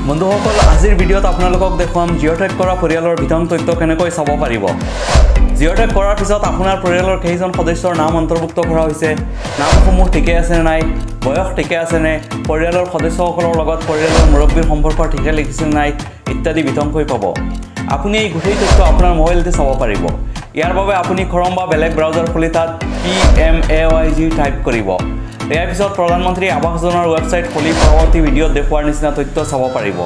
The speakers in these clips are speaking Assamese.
বন্ধুসকল আজিৰ ভিডিঅ'ত আপোনালোকক দেখুৱাম জিঅ'টেগ কৰা পৰিয়ালৰ বিতং তথ্য কেনেকৈ চাব পাৰিব। জিঅ'টেগ কৰাৰ পিছত আপোনাৰ পৰিয়ালৰ কেইজন সদস্যৰ নাম অন্তৰ্ভুক্ত কৰা হৈছে, নামসমূহ ঠিকে আছে নে নাই, বয়স ঠিকে আছে নে, পৰিয়ালৰ সদস্যসকলৰ লগত পৰিয়ালৰ মুৰব্বীৰ সম্পৰ্ক ঠিকে লিখিছে নাই ইত্যাদি বিতংকৈ পাব। আপুনি এই গোটেই তথ্য আপোনাৰ মোবাইলতে চাব পাৰিব। ইয়াৰ বাবে আপুনি ক্ৰম বা বেলেগ ব্ৰাউজাৰ খুলি তাত PMAYG টাইপ কৰিব। ইয়াৰ পিছত প্ৰধানমন্ত্ৰী আৱাস যোজনাৰ ৱেবছাইট খুলি পৰৱৰ্তী ভিডিঅ'ত দেখুৱাৰ নিচিনা তথ্য চাব পাৰিব।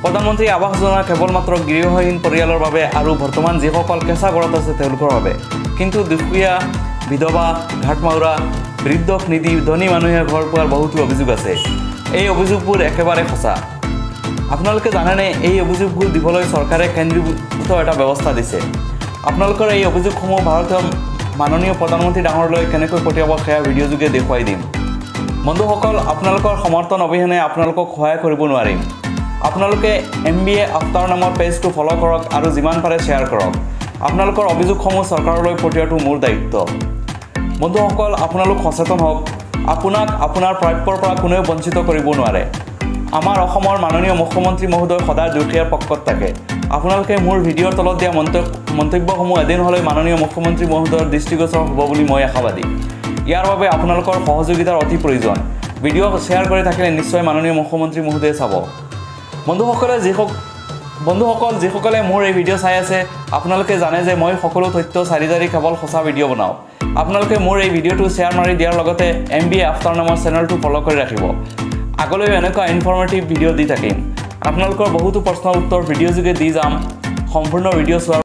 প্ৰধানমন্ত্ৰী আৱাস যোজনা কেৱল মাত্ৰ গৃহহীন পৰিয়ালৰ বাবে আৰু বৰ্তমান যিসকল কেঁচা ঘৰত আছে তেওঁলোকৰ বাবে, কিন্তু দুখীয়া, বিধৱা, ঘাটমাউৰা, বৃদ্ধক নিদি ধনী মানুহে ঘৰ পোৱাৰ বহুতো অভিযোগ আছে। এই অভিযোগবোৰ একেবাৰে সঁচা। আপোনালোকে জানেনে এই অভিযোগবোৰ দিবলৈ চৰকাৰে কেন্দ্ৰীভূত এটা ব্যৱস্থা দিছে। আপোনালোকৰ এই অভিযোগসমূহ ভাৰতীয় মাননীয় প্ৰধানমন্ত্ৰী ডাঙৰলৈ কেনেকৈ পঠিয়াব সেয়া ভিডিঅ' যোগে দেখুৱাই দিম। বন্ধুসকল, আপোনালোকৰ সমৰ্থন অবিহনে আপোনালোকক সহায় কৰিব নোৱাৰিম। আপোনালোকে MBA আফটাৰ নামৰ পেজটো ফ'ল' কৰক আৰু যিমান পাৰে শ্বেয়াৰ কৰক। আপোনালোকৰ অভিযোগসমূহ চৰকাৰলৈ পঠিওৱাটো মোৰ দায়িত্ব। বন্ধুসকল, আপোনালোক সচেতন হওক। আপোনাক আপোনাৰ প্ৰাপ্যৰ পৰা কোনেও বঞ্চিত কৰিব নোৱাৰে। আমাৰ অসমৰ মাননীয় মুখ্যমন্ত্ৰী মহোদয় সদায় দুখীয়াৰ পক্ষত থাকে। আপোনালোকে মোৰ ভিডিঅ'ৰ তলত দিয়া মন্তব্যসমূহ এদিন হ'লে মাননীয় মুখ্যমন্ত্ৰী মহোদয়ৰ দৃষ্টিগোচৰ হ'ব বুলি মই আশাবাদী। ইয়াৰ বাবে আপোনালোকৰ সহযোগিতাৰ অতি প্ৰয়োজন। ভিডিঅ' শ্বেয়াৰ কৰি থাকিলে নিশ্চয় মাননীয় মুখ্যমন্ত্ৰী মহোদয়ে চাব। বন্ধুসকল যিসকলে মোৰ এই ভিডিঅ' চাই আছে, আপোনালোকে জানে যে মই সকলো তথ্য চাৰি কেৱল সঁচা ভিডিঅ' বনাওঁ। আপোনালোকে মোৰ এই ভিডিঅ'টো শ্বেয়াৰ মাৰি দিয়াৰ লগতে MBA আফটাৰ নামৰ চেনেলটো ফ'ল' কৰি ৰাখিব। আগলৈও এনেকুৱা ইনফৰ্মেটিভ ভিডিঅ' দি থাকিম। আপোনালোকৰ বহুতো প্ৰশ্নৰ উত্তৰ ভিডিঅ' যোগে দি যাম। সম্পূৰ্ণ ভিডিঅ' চোৱাৰ